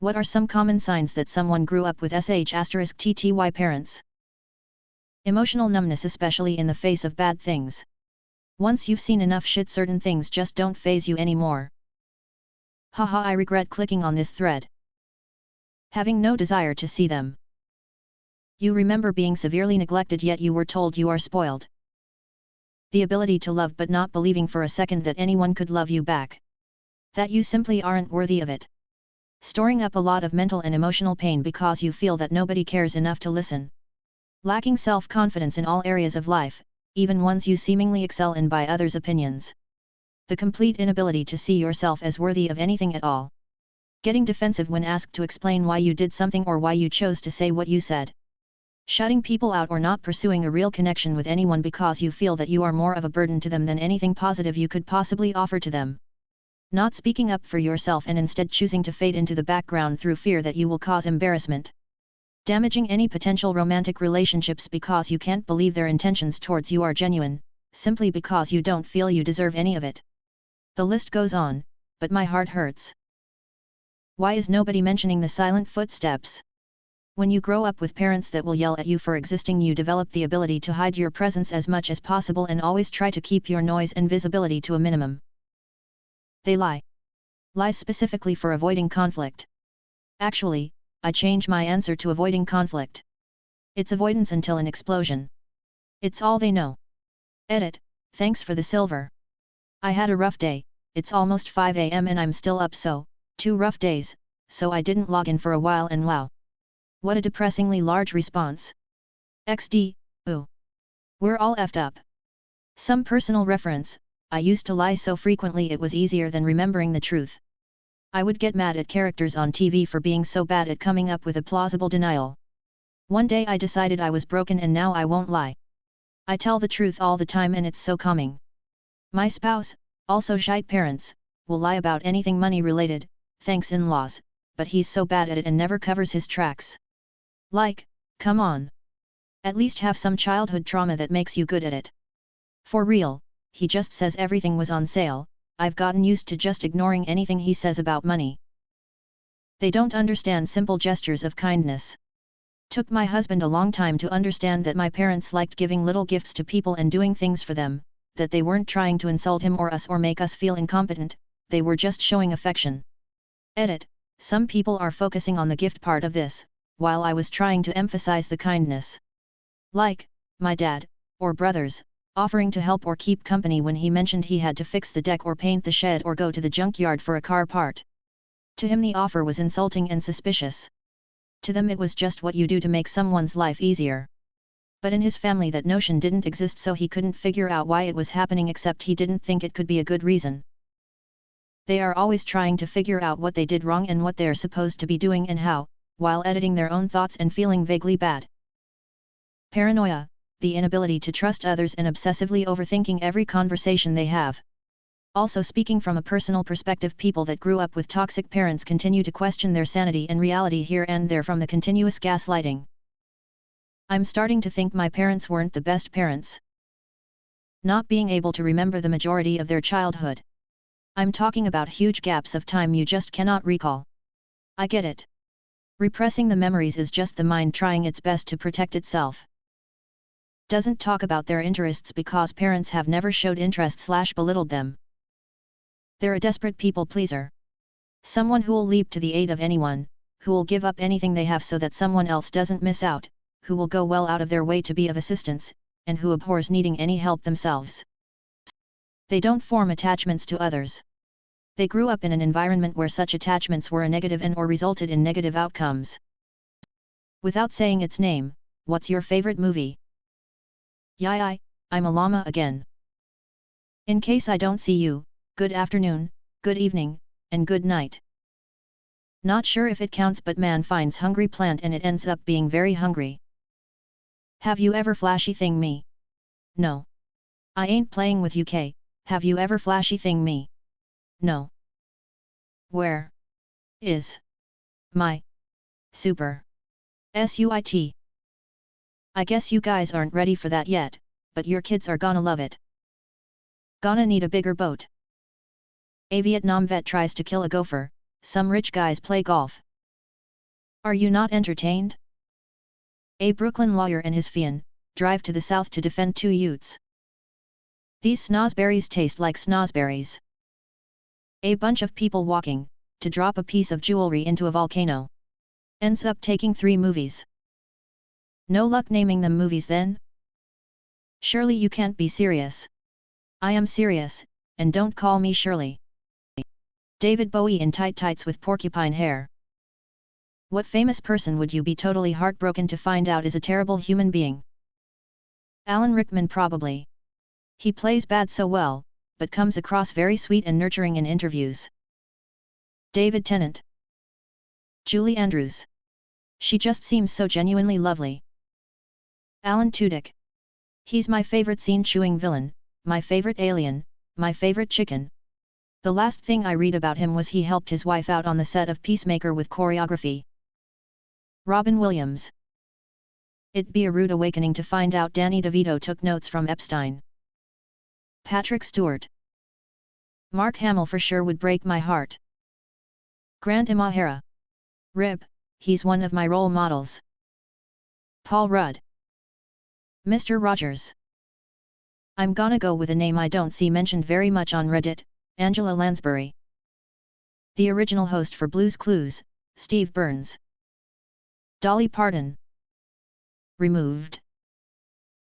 What are some common signs that someone grew up with **TTY parents? Emotional numbness, especially in the face of bad things. Once you've seen enough shit, certain things just don't faze you anymore. Haha, I regret clicking on this thread. Having no desire to see them. You remember being severely neglected, yet you were told you are spoiled. The ability to love but not believing for a second that anyone could love you back. That you simply aren't worthy of it. Storing up a lot of mental and emotional pain because you feel that nobody cares enough to listen. Lacking self-confidence in all areas of life, even ones you seemingly excel in by others' opinions. The complete inability to see yourself as worthy of anything at all. Getting defensive when asked to explain why you did something or why you chose to say what you said. Shutting people out or not pursuing a real connection with anyone because you feel that you are more of a burden to them than anything positive you could possibly offer to them. Not speaking up for yourself and instead choosing to fade into the background through fear that you will cause embarrassment. Damaging any potential romantic relationships because you can't believe their intentions towards you are genuine, simply because you don't feel you deserve any of it. The list goes on, but my heart hurts. Why is nobody mentioning the silent footsteps? When you grow up with parents that will yell at you for existing, you develop the ability to hide your presence as much as possible and always try to keep your noise and visibility to a minimum. They lie. Lies specifically for avoiding conflict. Actually, I change my answer to avoiding conflict. It's avoidance until an explosion. It's all they know. Edit, thanks for the silver. I had a rough day, it's almost 5 AM and I'm still up, so, 2 rough days, so I didn't log in for a while and wow. What a depressingly large response. XD, ooh. We're all effed up. Some personal reference. I used to lie so frequently it was easier than remembering the truth. I would get mad at characters on TV for being so bad at coming up with a plausible denial. One day I decided I was broken and now I won't lie. I tell the truth all the time and it's so calming. My spouse, also shite parents, will lie about anything money related, thanks in-laws, but he's so bad at it and never covers his tracks. Like, come on. At least have some childhood trauma that makes you good at it. For real. He just says everything was on sale. I've gotten used to just ignoring anything he says about money. They don't understand simple gestures of kindness. Took my husband a long time to understand that my parents liked giving little gifts to people and doing things for them, that they weren't trying to insult him or us or make us feel incompetent, they were just showing affection. Edit, some people are focusing on the gift part of this, while I was trying to emphasize the kindness. Like, my dad, or brothers, offering to help or keep company when he mentioned he had to fix the deck or paint the shed or go to the junkyard for a car part. To him the offer was insulting and suspicious. To them it was just what you do to make someone's life easier. But in his family that notion didn't exist, so he couldn't figure out why it was happening, except he didn't think it could be a good reason. They are always trying to figure out what they did wrong and what they're supposed to be doing and how, while editing their own thoughts and feeling vaguely bad. Paranoia, the inability to trust others and obsessively overthinking every conversation they have. Also, speaking from a personal perspective, people that grew up with toxic parents continue to question their sanity and reality here and there from the continuous gaslighting. I'm starting to think my parents weren't the best parents. Not being able to remember the majority of their childhood. I'm talking about huge gaps of time you just cannot recall. I get it. Repressing the memories is just the mind trying its best to protect itself. Doesn't talk about their interests because parents have never showed interest/belittled them. They're a desperate people pleaser. Someone who'll leap to the aid of anyone, who'll give up anything they have so that someone else doesn't miss out, who will go well out of their way to be of assistance, and who abhors needing any help themselves. They don't form attachments to others. They grew up in an environment where such attachments were a negative and/or resulted in negative outcomes. Without saying its name, what's your favorite movie? Yai, I'm a llama again. In case I don't see you, good afternoon, good evening, and good night. Not sure if it counts, but man finds hungry plant and it ends up being very hungry. Have you ever flashy thing me? No. I ain't playing with UK, have you ever flashy thing me? No. Where is my super suit? I guess you guys aren't ready for that yet, but your kids are gonna love it. Gonna need a bigger boat. A Vietnam vet tries to kill a gopher, some rich guys play golf. Are you not entertained? A Brooklyn lawyer and his fiancée drive to the south to defend two youths. These snozzberries taste like snozzberries. A bunch of people walking to drop a piece of jewelry into a volcano. Ends up taking 3 movies. No luck naming them movies then? Surely you can't be serious. I am serious, and don't call me Shirley. David Bowie in tight tights with porcupine hair. What famous person would you be totally heartbroken to find out is a terrible human being? Alan Rickman probably. He plays bad so well, but comes across very sweet and nurturing in interviews. David Tennant. Julie Andrews. She just seems so genuinely lovely. Alan Tudyk. He's my favorite scene-chewing villain, my favorite alien, my favorite chicken. The last thing I read about him was he helped his wife out on the set of Peacemaker with choreography. Robin Williams. It'd be a rude awakening to find out Danny DeVito took notes from Epstein. Patrick Stewart. Mark Hamill for sure would break my heart. Grant Imahara. Rib, he's one of my role models. Paul Rudd. Mr. Rogers. I'm gonna go with a name I don't see mentioned very much on Reddit, Angela Lansbury. The original host for Blue's Clues, Steve Burns. Dolly Parton. Removed.